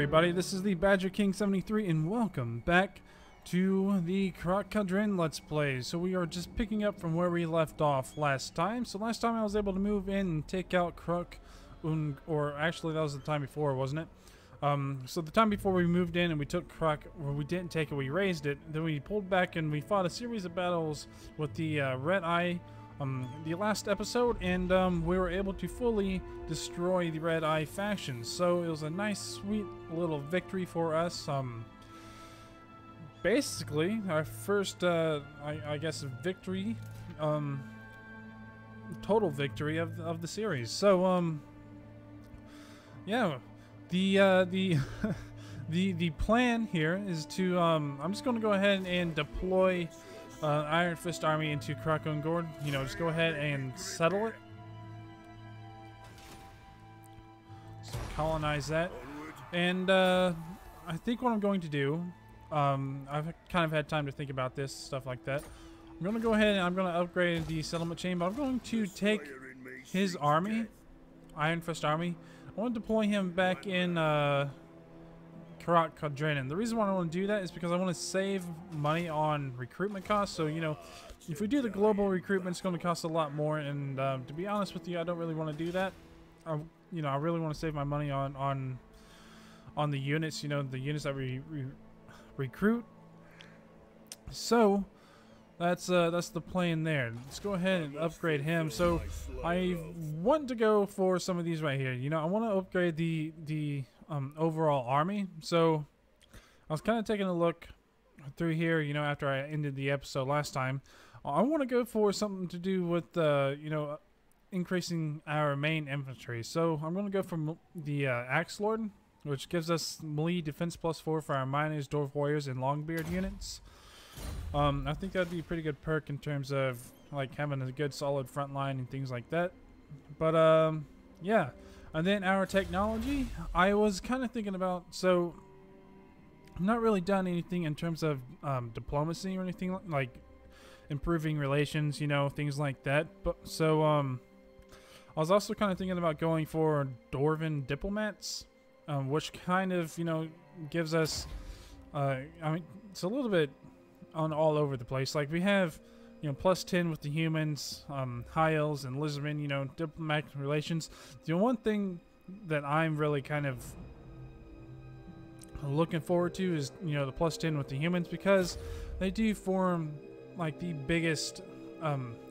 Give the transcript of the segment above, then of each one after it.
everybody, this is the Badger King 73 and welcome back to the Karak Kadrin Let's Play. So we are just picking up from where we left off last time. So last time I was able to move in and take out Karak, or actually that was the time before, wasn't it? So the time before we moved in and we took Karak, well, we didn't take it, we raised it. Then we pulled back and we fought a series of battles with the Red Eye the last episode, and we were able to fully destroy the Red Eye faction. So it was a nice, sweet little victory for us. Basically, our first, I guess, victory, total victory of the series. So, yeah, the the plan here is to, I'm just going to go ahead and deploy Iron Fist Army into Karak Kadrin. You know, just go ahead and settle it. So colonize that. And I think what I'm going to do, I've kind of had time to think about this, stuff like that. I'm going to go ahead and I'm going to upgrade the settlement chain, but I'm going to take his army, Iron Fist Army. I want to deploy him back in Karak Kadrin. And the reason why I want to do that is because I want to save money on recruitment costs. So, you know, if we do the global recruitment, it's going to cost a lot more. And to be honest with you, I don't really want to do that. You know, I really want to save my money on the units. You know, the units that we recruit. So that's the plan there. Let's go ahead and upgrade him. So I want to go for some of these right here. You know, I want to upgrade the overall army. So I was kind of taking a look through here, you know, after I ended the episode last time. I want to go for something to do with you know, increasing our main infantry. So I'm going to go for the Axe Lord, which gives us melee defense +4 for our miners, dwarf warriors, and longbeard units. I think that'd be a pretty good perk in terms of like having a good solid front line and things like that. But yeah. And then our technology, I was kind of thinking about, so I've not really done anything in terms of diplomacy or anything like improving relations, you know, things like that. But so I was also kind of thinking about going for Dwarven diplomats, which kind of, you know, gives us, I mean, it's a little bit on all over the place. Like we have, you know, +10 with the humans, high elves and lizardmen, you know, diplomatic relations. The one thing that I'm really kind of looking forward to is, you know, the +10 with the humans, because they do form like the biggest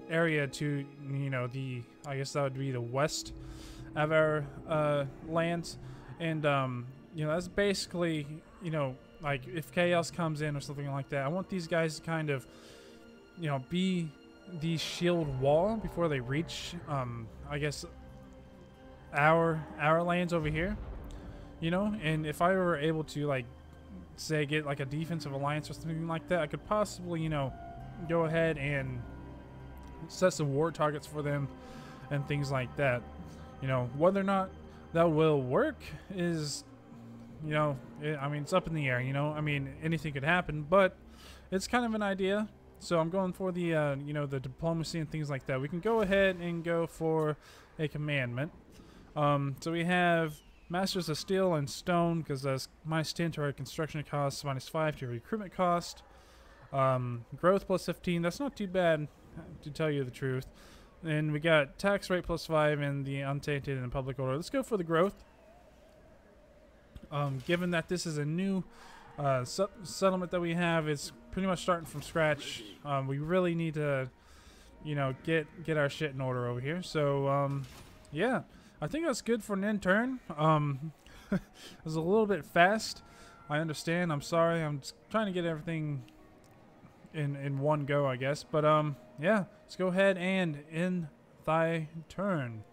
area to, you know, I guess that would be the west of our lands. And you know, that's basically, you know, like if chaos comes in or something like that, I want these guys to kind of, you know, be the shield wall before they reach, I guess, our lands over here, you know. And if I were able to, like, say, get like a defensive alliance or something like that, I could possibly, you know, go ahead and set some war targets for them and things like that. You know, whether or not that will work is, you know, I mean, it's up in the air, you know. I mean, anything could happen, but it's kind of an idea. So I'm going for the, you know, the diplomacy and things like that. We can go ahead and go for a commandment. So we have Masters of Steel and Stone, because that's -10 to our construction costs, -5 to recruitment cost. Growth +15. That's not too bad, to tell you the truth. And we got tax rate +5 and the untainted and public order. Let's go for the growth. Given that this is a new settlement that we have, it's pretty much starting from scratch. We really need to, you know, get our shit in order over here. So yeah, I think that's good for an end turn. It was a little bit fast, I understand. I'm sorry. I'm just trying to get everything in one go, I guess. But yeah, let's go ahead and end thy turn.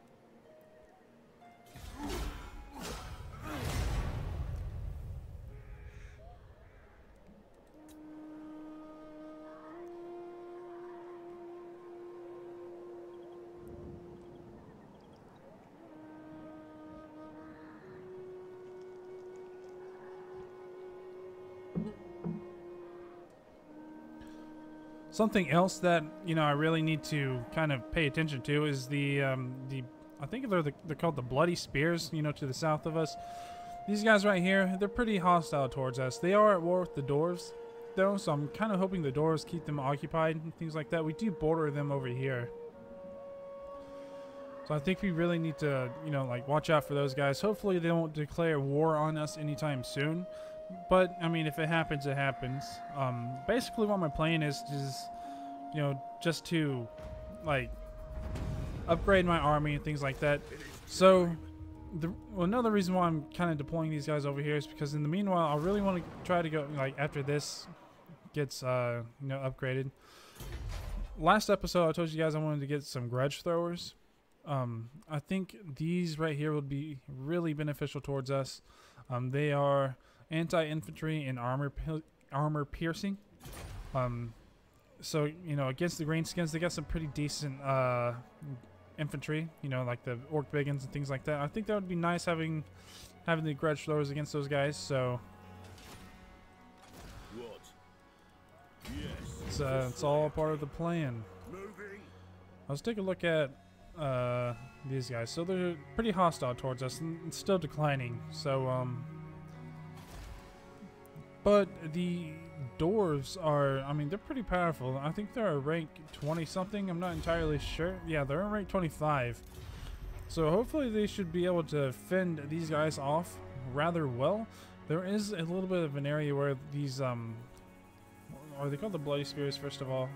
Something else that, you know, I really need to kind of pay attention to is the I think they're called the Bloody Spears, you know, to the south of us. these guys right here, they're pretty hostile towards us. They are at war with the dwarves, though, so I'm kind of hoping the dwarves keep them occupied and things like that. We do border them over here. So I think we really need to, you know, like, watch out for those guys. Hopefully they don't declare war on us anytime soon. But, I mean, if it happens, it happens. Basically what my plan is, you know, just to, like, upgrade my army and things like that. So, another reason why I'm kind of deploying these guys over here is because in the meanwhile, I really want to try to go, like, after this gets, you know, upgraded. Last episode, I told you guys I wanted to get some grudge throwers. I think these right here would be really beneficial towards us. They are anti-infantry and armor piercing. So, you know, against the greenskins, they got some pretty decent infantry, you know, like the orc biggins and things like that. I think that would be nice having the grudge throwers against those guys. So it's all part of the plan. Let's take a look at these guys. So they're pretty hostile towards us and still declining. So but the dwarves are, I mean, they're pretty powerful. I think they're a rank 20 something. I'm not entirely sure. Yeah, they're in rank 25. So hopefully they should be able to fend these guys off rather well. There is a little bit of an area where these are they called the Bloody Spears, first of all?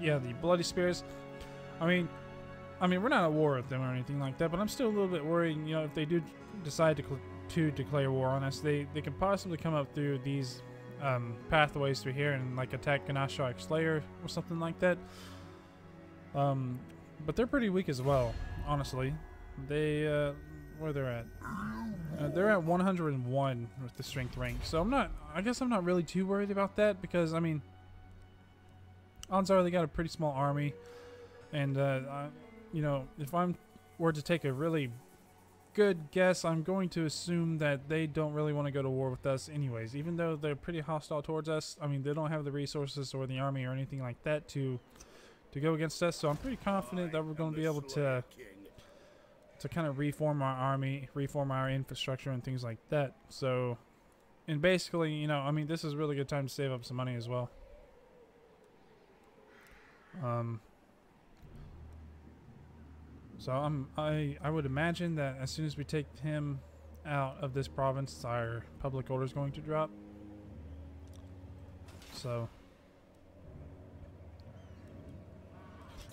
Yeah, the Bloody Spears. I mean, we're not at war with them or anything like that, but I'm still a little bit worried, you know, if they do decide to declare war on us, they could possibly come up through these pathways through here and, like, attack Ganashok Slayer or something like that. But they're pretty weak as well, honestly. They, where they're at? They're at 101 with the strength rank, so I guess I'm not really too worried about that, because, I mean, odds are they got a pretty small army, and, you know, if I'm were to take a really good guess, I'm going to assume that they don't really want to go to war with us anyways, even though they're pretty hostile towards us. I mean, they don't have the resources or the army or anything like that to go against us, so I'm pretty confident that we're going to be able to kind of reform our army, reform our infrastructure and things like that. So, and basically, you know, I mean, this is a really good time to save up some money as well. So I would imagine that as soon as we take him out of this province, our public order is going to drop. So,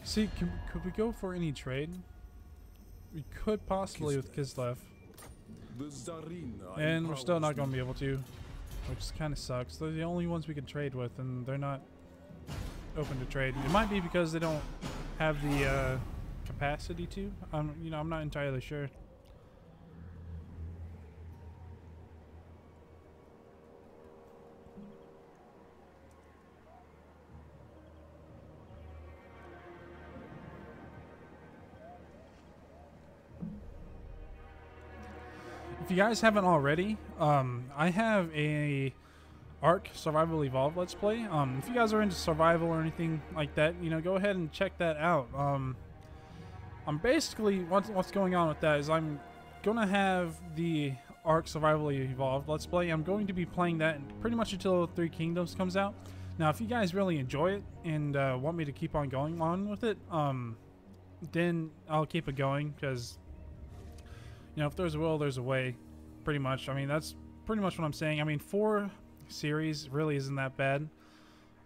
see, could we go for any trade? We could possibly with Kislev, and we're still not going to be able to, which kind of sucks. They're the only ones we can trade with, and they're not open to trade. It might be because they don't have the capacity to. You know, I'm not entirely sure. If you guys haven't already, I have a Ark Survival Evolved Let's Play. If you guys are into survival or anything like that, you know, go ahead and check that out. I'm basically, what's going on with that is I'm gonna have the Ark Survival Evolved Let's Play. I'm going to be playing that pretty much until Three Kingdoms comes out. Now, if you guys really enjoy it and want me to keep on going on with it, then I'll keep it going, because, you know, if there's a will, there's a way, pretty much. I mean, that's pretty much what I'm saying. I mean, 4 series really isn't that bad.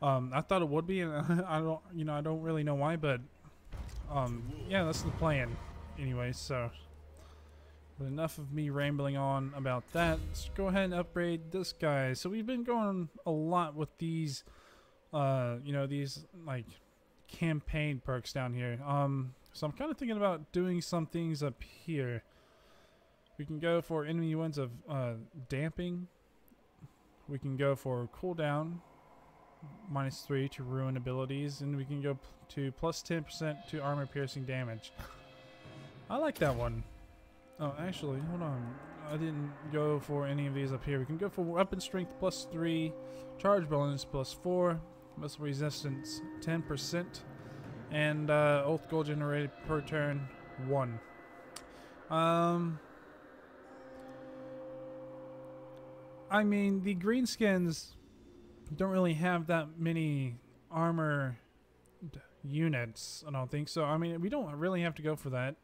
I thought it would be, and I don't really know why, but yeah, that's the plan anyway. So, but enough of me rambling on about that. Let's go ahead and upgrade this guy. So we've been going a lot with these you know, these like campaign perks down here. So I'm kind of thinking about doing some things up here. We can go for enemy winds of damping. We can go for cooldown, -3 to ruin abilities, and we can go to +10% to armor piercing damage. I like that one. Oh, actually, hold on. I didn't go for any of these up here. We can go for weapon strength +3, charge bonus +4, missile resistance 10%, and oath gold generated per turn 1. I mean, the greenskins don't really have that many armor units, I don't think so. I mean, we don't really have to go for that,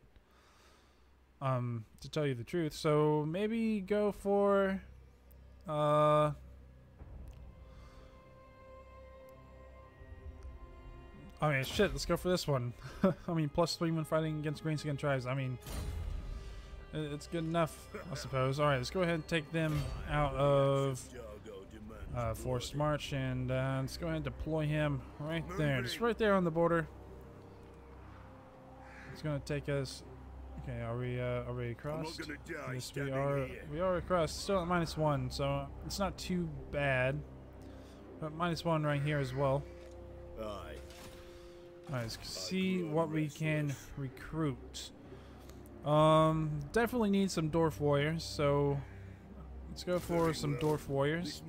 to tell you the truth. So maybe go for I mean, shit, let's go for this one. I mean, +3 when fighting against greenskin tribes. I mean, it's good enough, I suppose. Alright, let's go ahead and take them out of forced march, and let's go ahead and deploy him right there. Just right there on the border. It's gonna take us... Okay, are we crossed? Yes, we are. We are across. Still at -1, so it's not too bad. But -1 right here as well. Alright, let's see what we can recruit. Definitely need some dwarf warriors, so let's go for some dwarf warriors.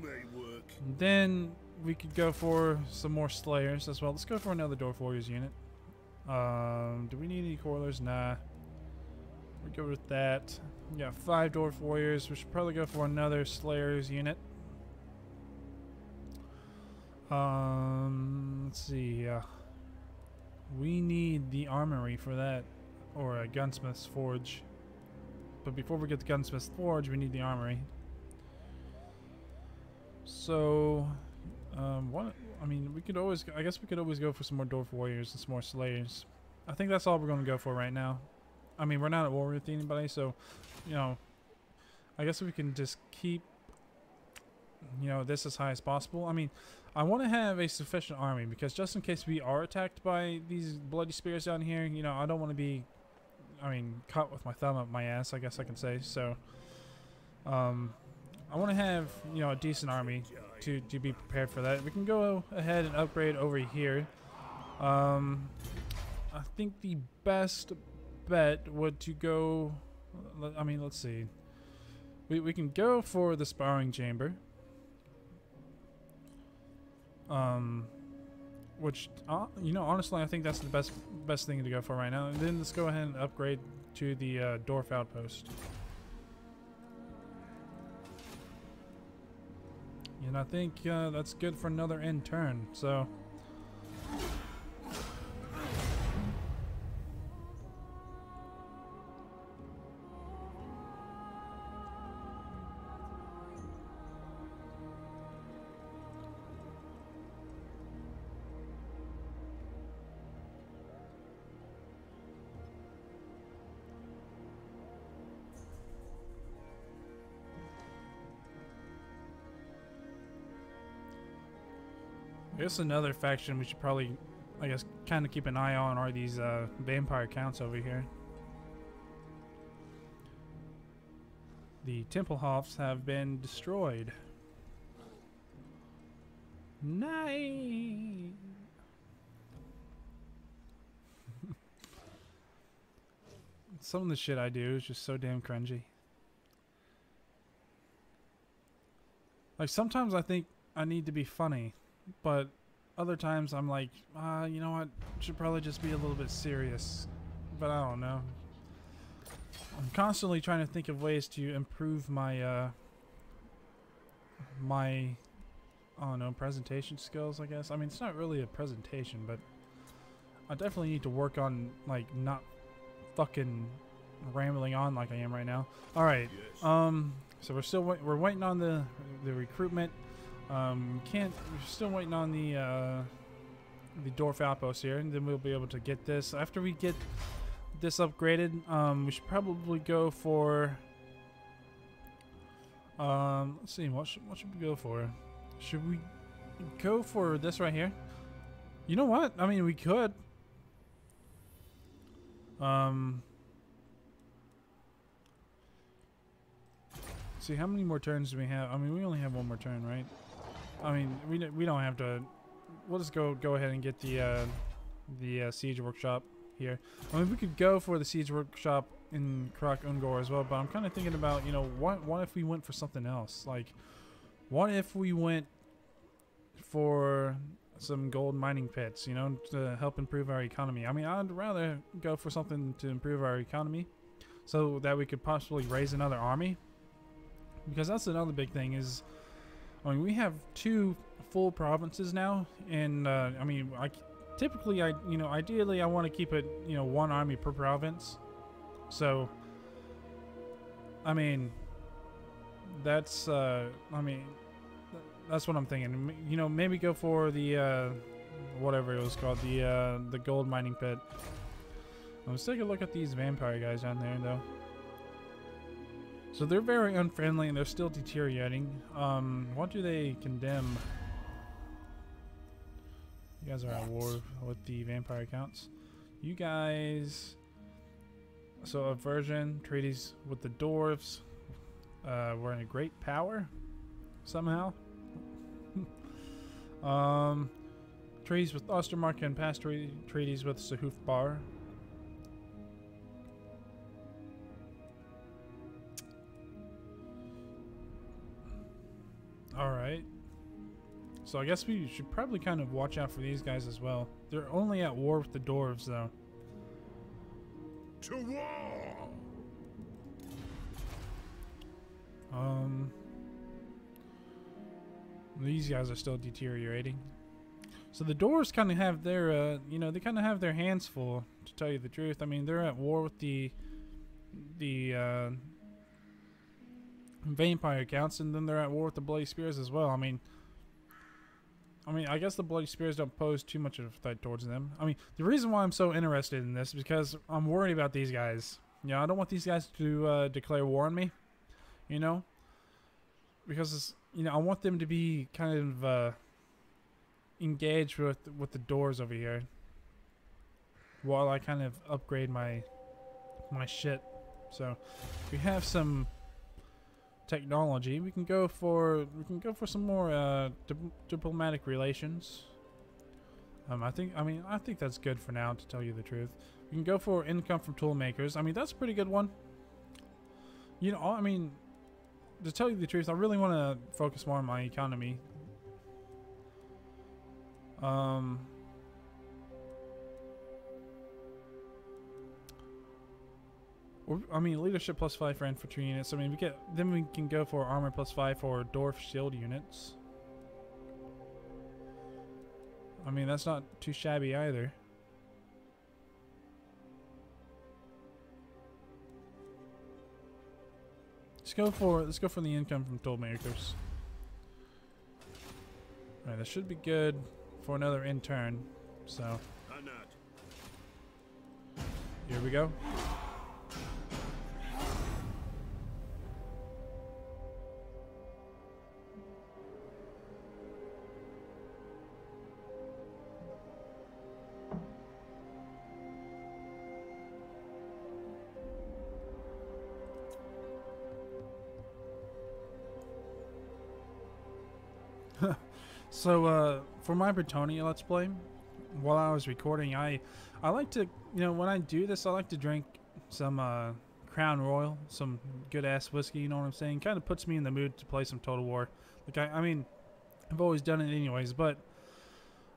And then we could go for some more slayers as well. Let's go for another dwarf warriors unit. Do we need any coilers? Nah. We're good with that. We got 5 dwarf warriors. We should probably go for another slayers unit. Let's see. We need the armory for that, or a gunsmith's forge. But before we get the gunsmith's forge, we need the armory. So, what? I mean, we could always. I guess we could always go for some more dwarf warriors and some more slayers. I think that's all we're going to go for right now. I mean, we're not at war with anybody, so, you know, I guess we can just keep, you know, this as high as possible. I mean, I want to have a sufficient army, because just in case we are attacked by these bloody spears down here, you know, I don't want to be, I mean, caught with my thumb up my ass, I guess I can say. So, I want to have, you know, a decent army to be prepared for that. We can go ahead and upgrade over here. I think the best bet would to go, I mean, let's see. We can go for the sparring chamber. Which, you know, honestly, I think that's the best thing to go for right now. And then let's go ahead and upgrade to the dwarf outpost. And I think that's good for another end turn. So. I guess another faction we should probably, I guess, kind of keep an eye on are these vampire counts over here. The Templehofs have been destroyed. Nice. Some of the shit I do is just so damn cringy. Like, sometimes I think I need to be funny, but other times I'm like, you know what, should probably just be a little bit serious. But I don't know. I'm constantly trying to think of ways to improve my I don't know, presentation skills, I guess. I mean, it's not really a presentation, but I definitely need to work on, like, not fucking rambling on like I am right now. All right. So we're waiting on the recruitment. We're still waiting on the dwarf outpost here, and then we'll be able to get this. After we get this upgraded, we should probably go for let's see, what should we go for? Should we go for this right here? You know what? I mean, we could. See, how many more turns do we have? I mean, we only have one more turn, right? I mean, we don't have to. We'll just go ahead and get the siege workshop here. I mean, we could go for the siege workshop in Karak Ungor as well, but I'm kind of thinking about, you know, what if we went for something else? Like, what if we went for some gold mining pits, you know, to help improve our economy? I mean, I'd rather go for something to improve our economy. so that we could possibly raise another army. Because that's another big thing is, I mean, we have 2 full provinces now, and I mean, typically, ideally, I want to keep it, 1 army per province. So, I mean, that's that's what I'm thinking. Maybe go for the whatever it was called, the gold mining pit. Let's take a look at these vampire guys down there, though. So they're very unfriendly and they're still deteriorating. What do they condemn? You guys are at war with the vampire counts. You guys... So aversion, treaties with the dwarves. We're in a great power, somehow. Treaties with Ostermark and past treaties with Sahuf Bar. Alright. So I guess we should probably kind of watch out for these guys as well. They're only at war with the dwarves, though. To war! These guys are still deteriorating. So the dwarves kind of have their, they kind of have their hands full, to tell you the truth. I mean, they're at war with the vampire counts, and then they're at war with the bloody spears as well. I mean, I guess the bloody spears don't pose too much of a threat towards them. I mean, the reason why I'm so interested in this is because I'm worried about these guys. I don't want these guys to declare war on me, because I want them to be kind of engaged with the doors over here, while I kind of upgrade my shit. So we have some technology. We can go for some more diplomatic relations. I think that's good for now, to tell you the truth. We can go for income from tool makers. I mean, that's a pretty good one. I mean, to tell you the truth, I really want to focus more on my economy. I mean, leadership +5 for infantry units. I mean, then we can go for armor +5 for dwarf shield units. I mean, that's not too shabby either. Let's go for the income from tool makers. All right, that should be good for another intern. So here we go. So for my Bretonia Let's Play, while I was recording, I like to, when I do this, I like to drink some Crown Royal, some good ass whiskey, you know what I'm saying? Kind of puts me in the mood to play some Total War. Like I mean, I've always done it anyways, but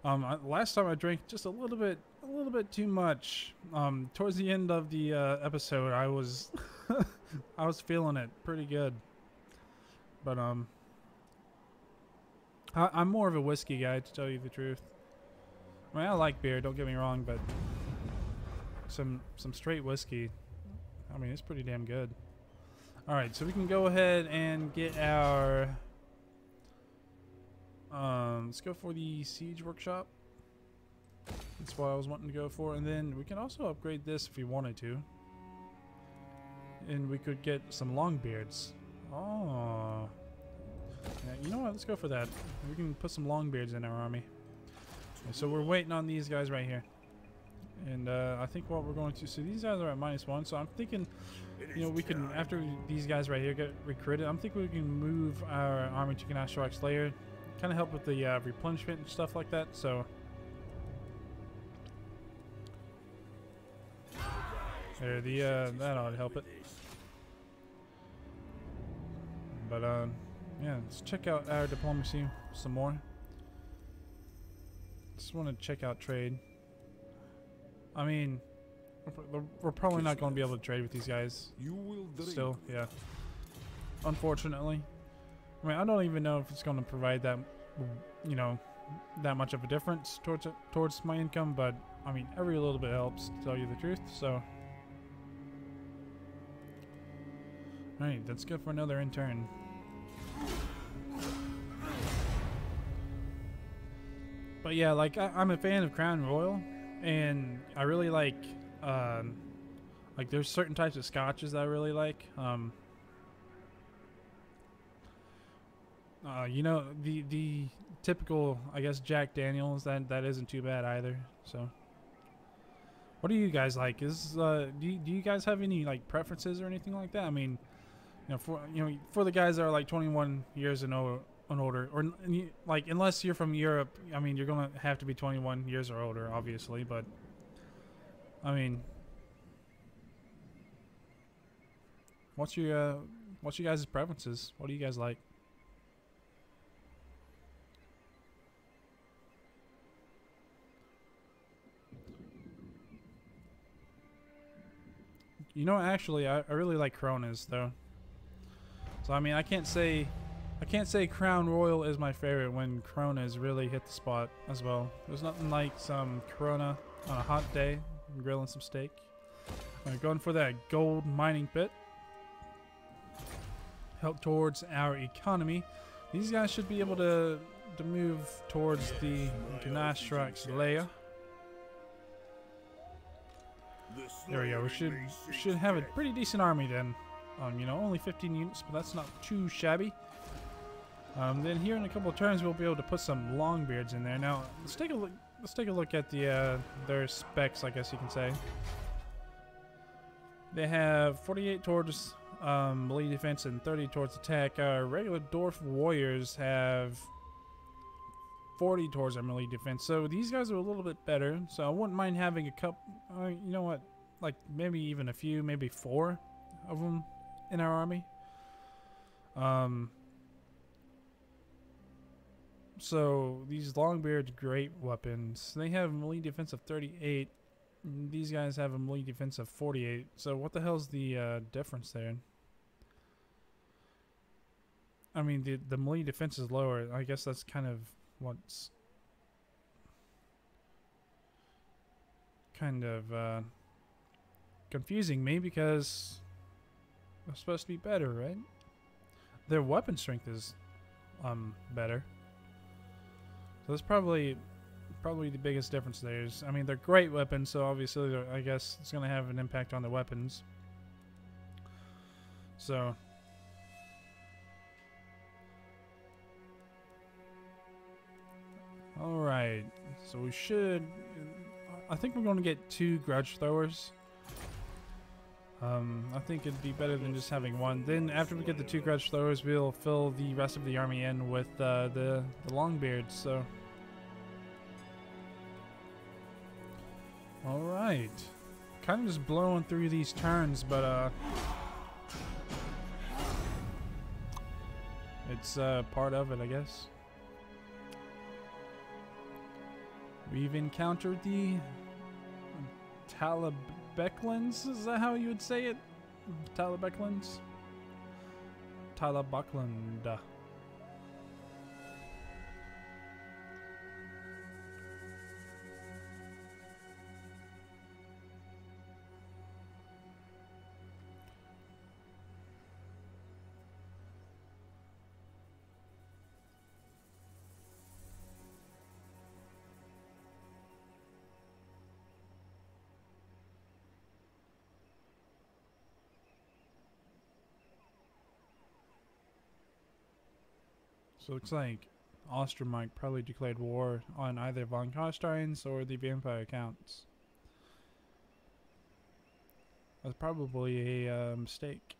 last time I drank just a little bit too much. Towards the end of the episode, I was I was feeling it pretty good, but I'm more of a whiskey guy, to tell you the truth. I mean, I like beer, don't get me wrong, but some straight whiskey, I mean, it's pretty damn good. Alright, so we can go ahead and get our... let's go for the Siege Workshop. That's what I was wanting to go for. And then we can also upgrade this if we wanted to. And we could get some Longbeards. Oh... Yeah, you know what? Let's go for that. We can put some Longbeards in our army. Okay, so we're waiting on these guys right here. And I think what we're going to... So these guys are at -1. So I'm thinking, we can... After these guys right here get recruited, I'm thinking we can move our army to Ganasharak Slayer. Kind of help with the replenishment and stuff like that. So... There, that ought to help it. But, yeah, let's check out our diplomacy some more. Just want to check out trade. I mean, we're probably not going to be able to trade with these guys. You will Still, yeah. Unfortunately. I mean, I don't even know if it's going to provide that, you know, that much of a difference towards my income, but I mean, every little bit helps, to tell you the truth, so. Alright, let's go for another intern. But yeah, like, I'm a fan of Crown Royal, and I really like there's certain types of scotches that I really like. You know, the typical, I guess, Jack Daniels, that isn't too bad either. So, what do you guys like? Do you guys have any like preferences or anything like that? I mean, for the guys that are like 21 years and older, or like unless you're from Europe, I mean, you're gonna have to be 21 years or older, obviously. But I mean, what's your guys' preferences? What do you guys like? You know, actually, I really like Coronas though. So I mean, I can't say Crown Royal is my favorite when Coronas really hit the spot as well. There's nothing like some Corona on a hot day, grilling some steak. Going for that gold mining pit. Help towards our economy. These guys should be able to move towards the Gnashrax layer. There we go. We should have a pretty decent army then. You know, only 15 units, but that's not too shabby. Then here in a couple of turns, we'll be able to put some Longbeards in there. Now, let's take a look. Let's take a look at their specs, I guess you can say. They have 48 towards melee defense and 30 towards attack. Our regular dwarf warriors have 40 towards our melee defense. So these guys are a little bit better. So I wouldn't mind having a couple. You know what? Like maybe even a few, maybe 4 of them in our army. So these Longbeards, great weapons. They have melee defense of 38. These guys have a melee defense of 48. So what the hell's the difference there? I mean, the melee defense is lower. I guess that's kind of what's kind of confusing me, because they're supposed to be better, right? Their weapon strength is better. So that's probably the biggest difference there. Is, I mean, they're great weapons, so obviously I guess it's going to have an impact on the weapons. So alright, so we should, I think we're going to get 2 grudge throwers. I think it'd be better than just having 1. Then after we get the 2 grudge throwers, we'll fill the rest of the army in with the Longbeards. So, all right, kind of just blowing through these turns, but it's part of it, I guess. We've encountered the Talabecklans, is that how you would say it? Talabecklans? Talabuckland. So it looks like Ostermark probably declared war on either von Karsteins or the Vampire Counts. That's probably a mistake.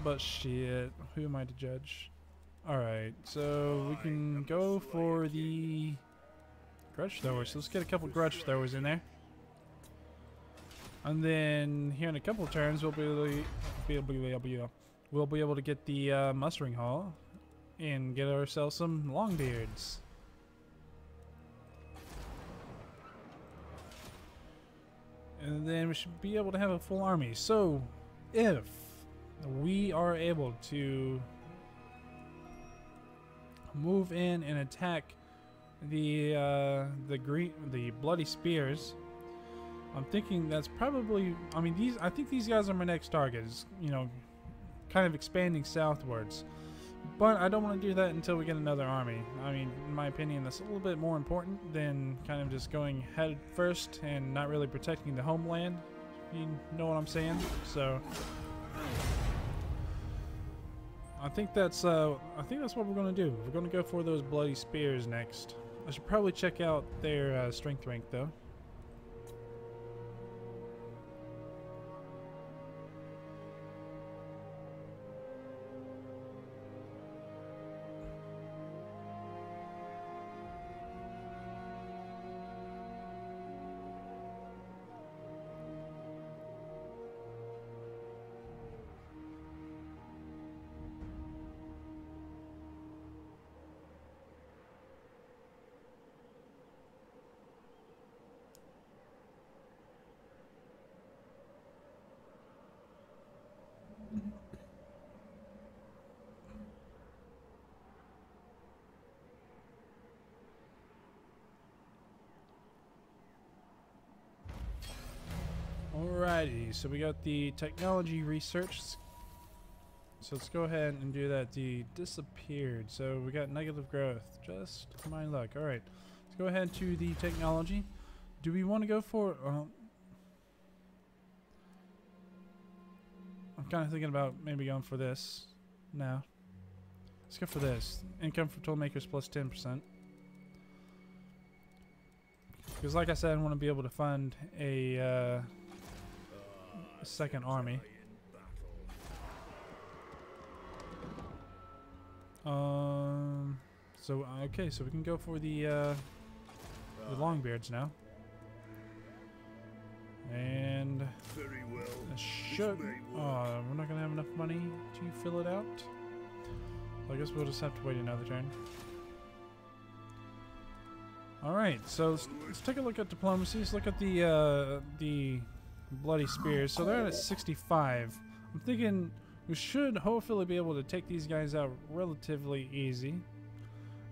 But shit, who am I to judge? Alright, so we can go for the grudge throwers. So let's get a couple grudge throwers in there. And then here in a couple turns, we'll be able to get the mustering hall and get ourselves some Longbeards. And then we should be able to have a full army. So, if we are able to move in and attack the bloody spears, I'm thinking that's probably. I mean, I think these guys are my next targets. You know, kind of expanding southwards. But I don't want to do that until we get another army. I mean, in my opinion, that's a little bit more important than kind of just going head first and not really protecting the homeland. You know what I'm saying? So I think that's what we're gonna do. We're gonna go for those bloody spears next. I should probably check out their strength rank though. Alrighty, so we got the technology research. So let's go ahead and do that. The disappeared. So we got negative growth. Just my luck. Alright, let's go ahead to the technology. Do we want to go for... I'm kind of thinking about maybe going for this now. Let's go for this. Income from tool makers plus 10%. Because like I said, I want to be able to fund a second army. So okay, so we can go for the Longbeards now. And should we're not gonna have enough money to fill it out. So I guess we'll just have to wait another turn. Alright, so let's take a look at diplomacy. Let's look at the bloody spears. So they're at 65. I'm thinking we should hopefully be able to take these guys out relatively easy.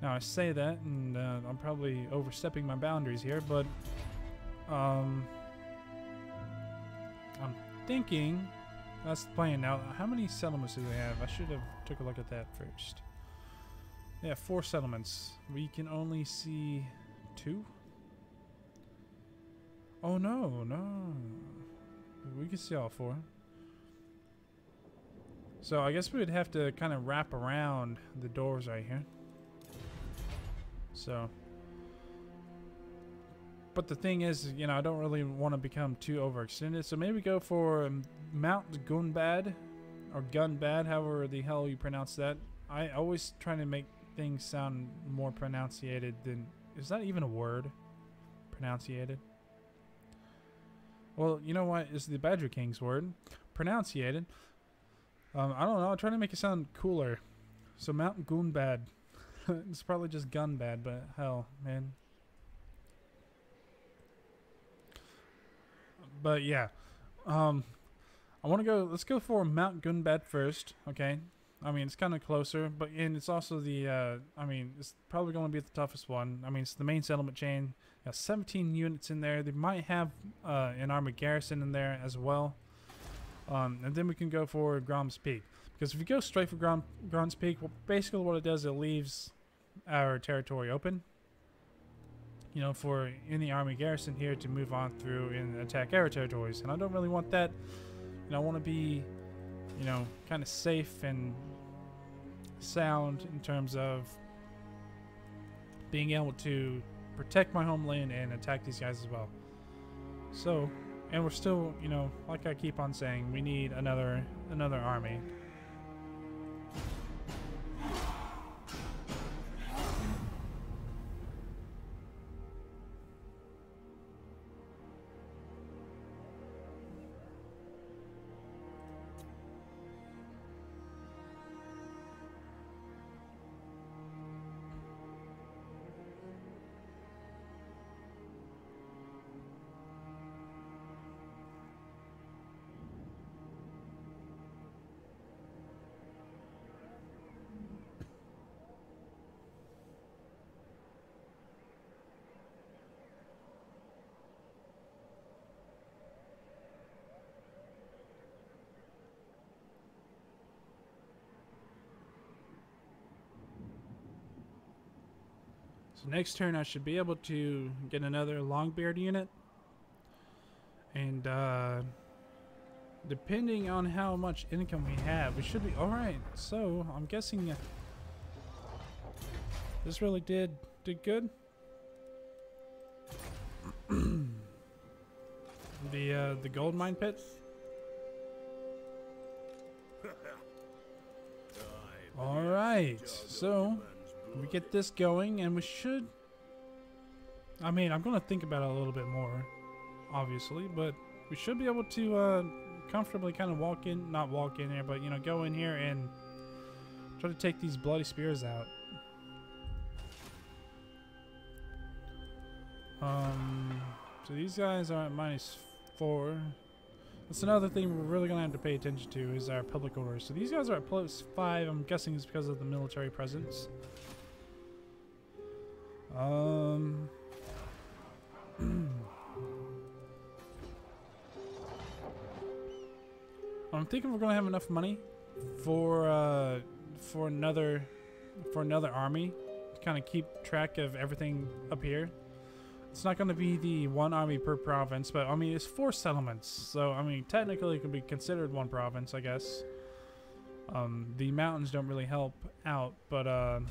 Now I say that, and I'm probably overstepping my boundaries here, but I'm thinking that's the plan. Now, how many settlements do they have? I should have took a look at that first. Yeah, 4 settlements. We can only see 2. Oh no, no. We can see all 4. So I guess we would have to kind of wrap around the doors right here. So, but the thing is, you know, I don't really want to become too overextended. So maybe go for Mount Gunbad, or Gunbad, however the hell you pronounce that. I always try to make things sound more pronunciated than... Is that even a word? Pronunciated? Well, you know what is the Badger King's word? Pronunciated. I don't know. I'm trying to make it sound cooler. So Mount Gunbad. It's probably just Gunbad, but hell, man. But yeah. I want to go... Let's go for Mount Gunbad first, okay? I mean, it's kind of closer, and it's also the, I mean, it's probably going to be the toughest one. I mean, it's the main settlement chain. Got 17 units in there. They might have an armored garrison in there as well. And then we can go for Grom's Peak. Because if you go straight for Grom's Peak, well, basically what it does, it leaves our territory open. You know, for any army garrison here to move on through and attack our territories. And I don't really want that. You know, I want to be, you know, kind of safe and sound in terms of being able to protect my homeland and attack these guys as well. So, and we're still, you know, like I keep on saying, we need another army. So next turn I should be able to get another Longbeard unit. And depending on how much income we have, we should be alright. So I'm guessing this really did good. The gold mine pit. Alright, so we get this going and we should, I mean, I'm gonna think about it a little bit more, obviously, but we should be able to comfortably kind of not walk in here, but you know, go in here and try to take these bloody spears out. So these guys are at -4. That's another thing we're really gonna have to pay attention to is our public orders. So these guys are at +5. I'm guessing it's because of the military presence. I'm thinking we're gonna have enough money for another army to kind of keep track of everything up here. It's not going to be the one army per province, but I mean it's 4 settlements, so I mean technically it could be considered one province, I guess. The mountains don't really help out, but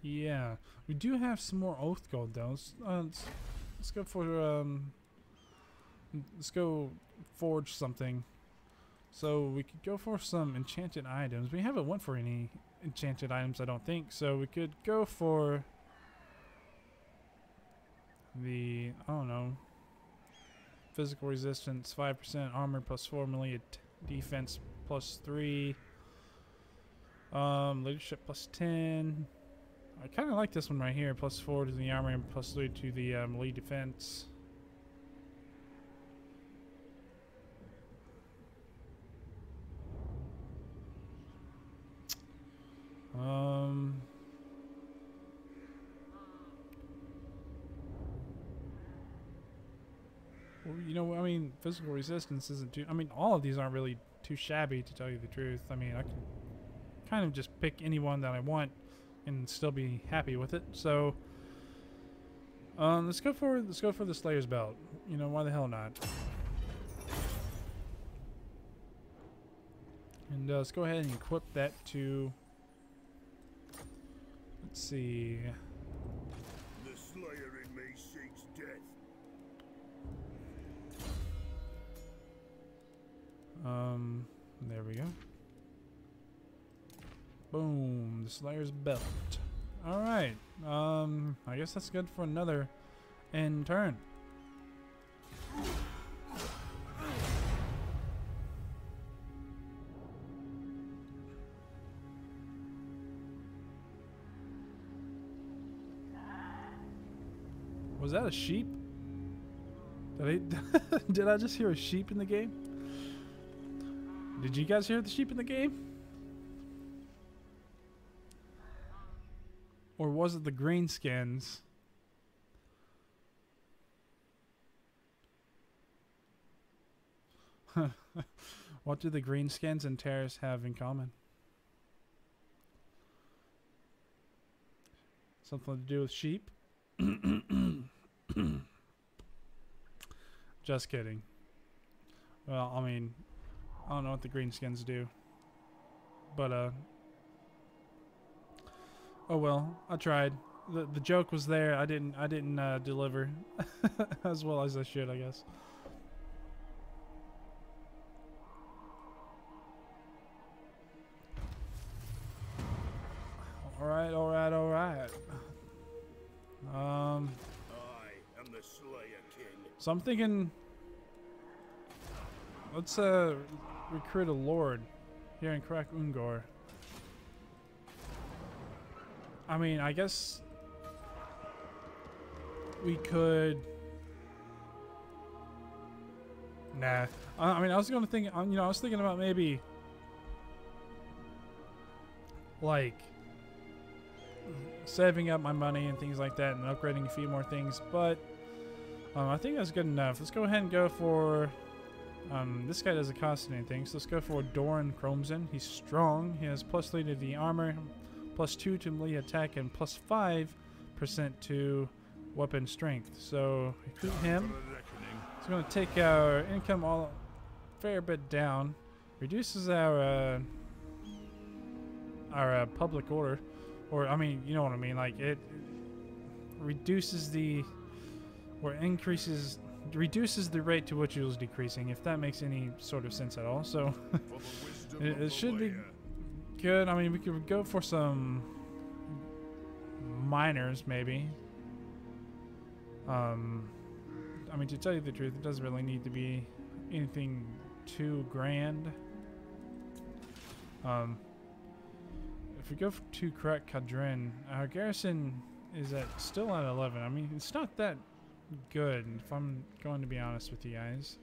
yeah, we do have some more oath gold though. Let's go for let's go forge something. So we could go for some enchanted items. We haven't went for any enchanted items, I don't think. So we could go for the, I don't know, physical resistance 5%, armor +4, melee defense +3, leadership +10. I kind of like this one right here, +4 to the armor and +3 to the melee defense. Well, you know, I mean, physical resistance isn't too, I mean, all of these aren't really too shabby, to tell you the truth. I mean, I can kind of just pick any one that I want and still be happy with it. So, let's go for the Slayer's Belt. You know, why the hell not? And let's go ahead and equip that to, let's see. The Slayer in me seeks death. There we go. Boom, the Slayer's Belt. Alright, I guess that's good for another end turn. Was that a sheep? Did I just hear a sheep in the game? Did you guys hear the sheep in the game? Or was it the greenskins? What do the greenskins and terrorists have in common? Something to do with sheep? Just kidding. Well, I mean, I don't know what the greenskins do, but oh well, I tried. The joke was there. I didn't deliver as well as I should, I guess. All right. I am the Slayer King. So I'm thinking, let's recruit a lord here in Karak Kadrin. I mean, I guess we could. Nah. I mean, I was gonna think. You know, I was thinking about maybe like saving up my money and things like that, and upgrading a few more things. But I think that's good enough. Let's go ahead and go for. This guy doesn't cost anything, so let's go for Doran Chromzen. He's strong. He has +3 to the armor, +2 to melee attack, and +5% to weapon strength. So recruit him. It's going to take our income all fair bit down. Reduces our public order, or I mean, you know what I mean. Like it reduces the, or increases, reduces the rate to which it was decreasing. If that makes any sort of sense at all. So it should be good. I mean, we could go for some miners maybe. I mean, to tell you the truth, it doesn't really need to be anything too grand. If we go to Karak Kadrin, our garrison is still at 11. I mean, it's not that good, if I'm going to be honest with you guys.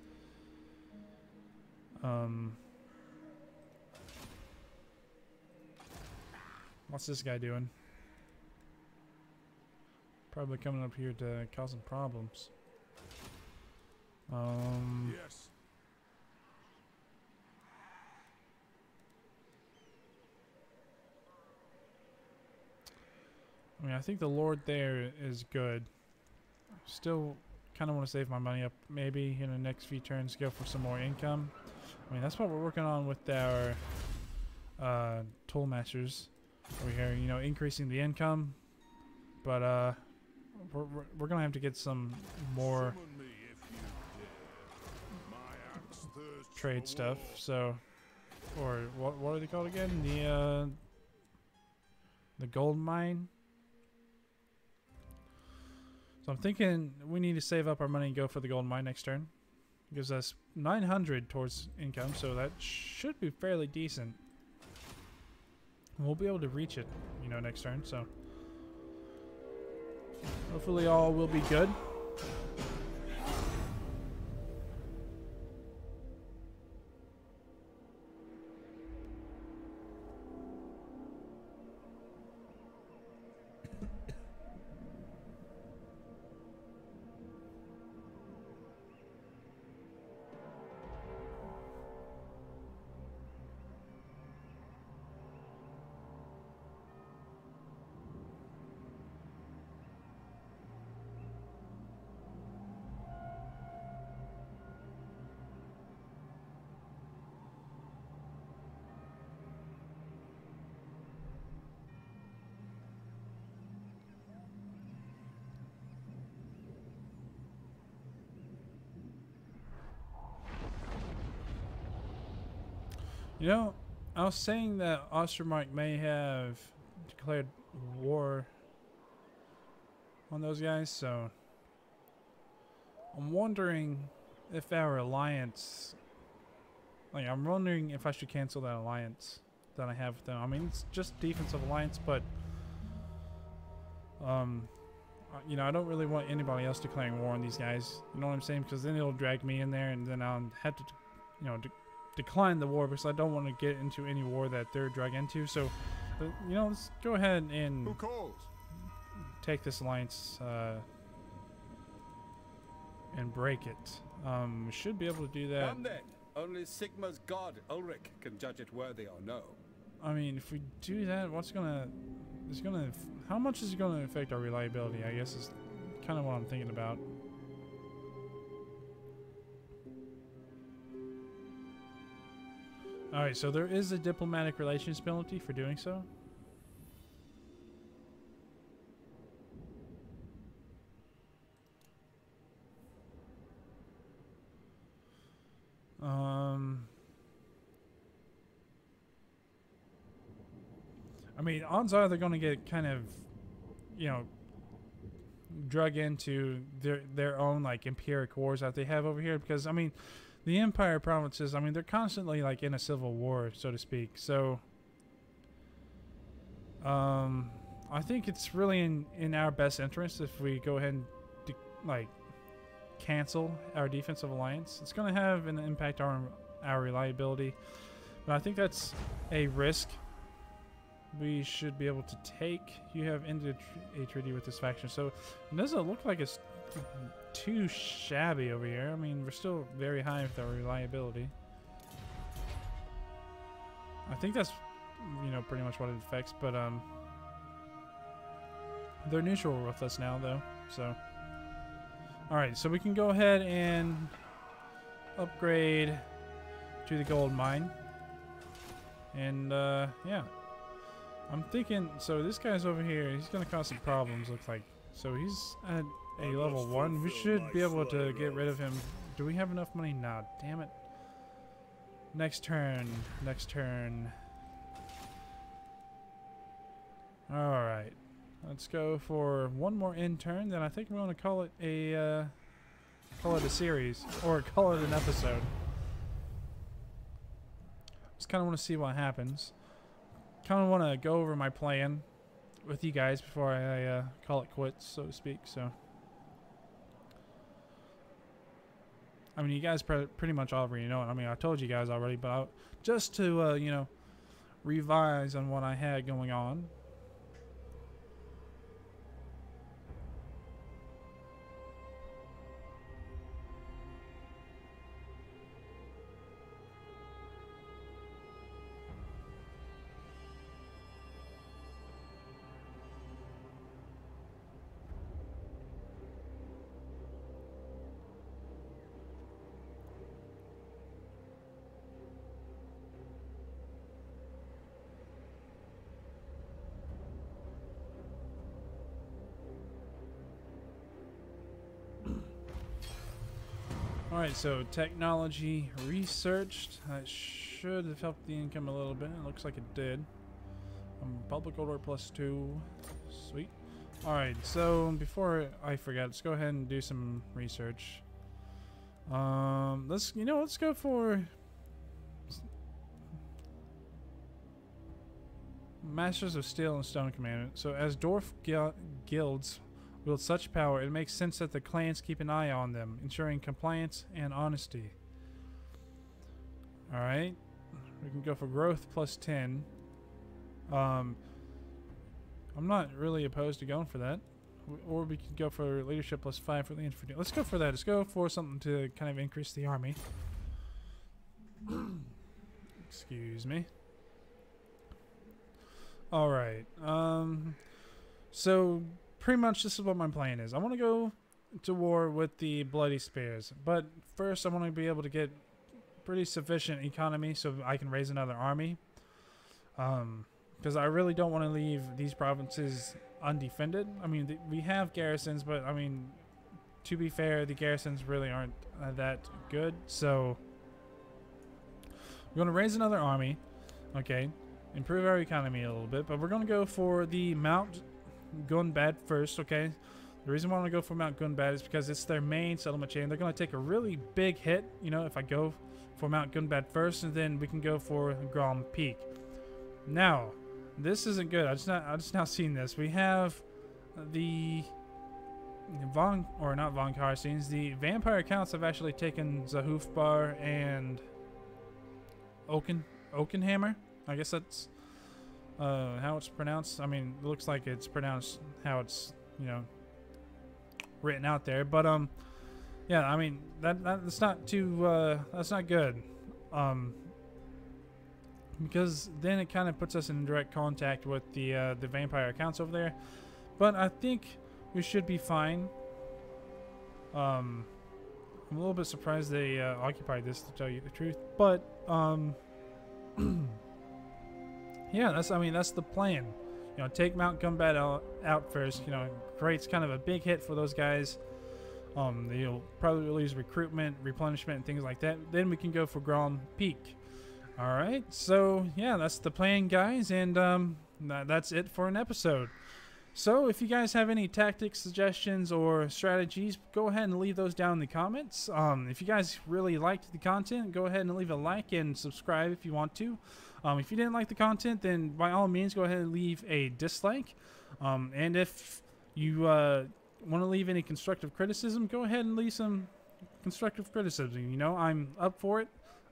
What's this guy doing? Probably coming up here to cause some problems. Yes. I mean, I think the Lord there is good. Still kind of want to save my money up. Maybe in the next few turns go for some more income. I mean, that's what we're working on with our toll masters over here. You know, increasing the income. But we're gonna have to get some more trade stuff. So, or what are they called again? The gold mine. So I'm thinking we need to save up our money and go for the gold mine next turn. It gives us 900 towards income, so that should be fairly decent. And we'll be able to reach it, you know, next turn. So hopefully all will be good. You know, I was saying that Ostermark may have declared war on those guys, so I'm wondering if our alliance, like, I'm wondering if I should cancel that alliance that I have with them. I mean, it's just defensive alliance, but you know, I don't really want anybody else declaring war on these guys. You know what I'm saying? Because then it'll drag me in there, and then I'll have to, you know, decline the war, because I don't want to get into any war that they're dragged into. So, you know, let's go ahead and Who calls? take this alliance and break it. We should be able to do that. Come then. Only Sigma's god Ulrich can judge it worthy or no. I mean, if we do that, how much is it gonna affect our reliability? I guess is kind of what I'm thinking about. Alright, so there is a diplomatic relations penalty for doing so. I mean, odds are they're going to get kind of, you know, drug into their own, like, empiric wars that they have over here, because, I mean, the Empire provinces, I mean, they're constantly, like, in a civil war, so to speak. So, I think it's really in our best interest if we go ahead and, like, cancel our defensive alliance. It's going to have an impact on our reliability, but I think that's a risk we should be able to take. You have ended a treaty with this faction, so it doesn't look like it's too shabby over here. I mean, we're still very high with our reliability. I think that's, you know, pretty much what it affects, but they're neutral with us now, though. So, all right, so we can go ahead and upgrade to the gold mine, and yeah, I'm thinking. So this guy's over here. He's gonna cause some problems. Looks like. So he's at a level 1. We should be able to get rid of him. Do we have enough money? Nah, damn it. Next turn. Next turn. Alright. Let's go for one more end turn. Then I think we're going to call it a series. Or call it an episode. Just kind of want to see what happens. Kind of want to go over my plan with you guys before I call it quits, so to speak. So, I mean, you guys pretty much already know it. I mean, I told you guys already, but just to you know, revise on what I had going on. Alright, so technology researched. That should have helped the income a little bit. It looks like it did. Public order +2. Sweet. Alright, so before I forget, let's go ahead and do some research. Let's go for Masters of Steel and Stone Commandment. So as dwarf guilds wield such power, it makes sense that the clans keep an eye on them, ensuring compliance and honesty. Alright. We can go for growth +10. I'm not really opposed to going for that. Or we could go for leadership +5 for the infantry. Let's go for that. Let's go for something to kind of increase the army. Excuse me. Alright. So pretty much this is what my plan is. I want to go to war with the Bloody Spears, but first I want to be able to get pretty sufficient economy so I can raise another army, because I really don't want to leave these provinces undefended. I mean, we have garrisons, but I mean, to be fair, the garrisons really aren't that good, so we're going to raise another army, okay, improve our economy a little bit, but we're going to go for the Mount Gunbad first, okay? The reason why I want to go for Mount Gunbad is because it's their main settlement chain. They're going to take a really big hit, you know, if I go for Mount Gunbad first, and then we can go for Grom Peak. Now, this isn't good. I just now seen this. We have the not Von Karstein's. The Vampire Counts have actually taken Zahufbar and Oakenhammer. I guess that's how it's pronounced. I mean, it looks like it's pronounced how it's, you know, written out there. But yeah, I mean that's not too that's not good. Because then it kind of puts us in direct contact with the vampire accounts over there. But I think we should be fine. I'm a little bit surprised they occupied this, to tell you the truth. But yeah, that's the plan. You know, take Mount Gunbad out first. You know, creates kind of a big hit for those guys. They'll probably lose recruitment, replenishment, and things like that. Then we can go for Grom Peak. All right, so yeah, that's the plan, guys, and that's it for an episode. So if you guys have any tactics, suggestions, or strategies, go ahead and leave those down in the comments. If you guys really liked the content, go ahead and leave a like and subscribe if you want to. If you didn't like the content, then by all means, go ahead and leave a dislike. And if you want to leave any constructive criticism, go ahead and leave some constructive criticism. You know, I'm up for it.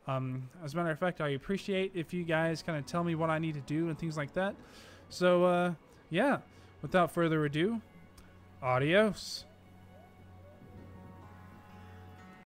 As a matter of fact, I appreciate if you guys kind of tell me what I need to do and things like that. So, yeah, without further ado, adios.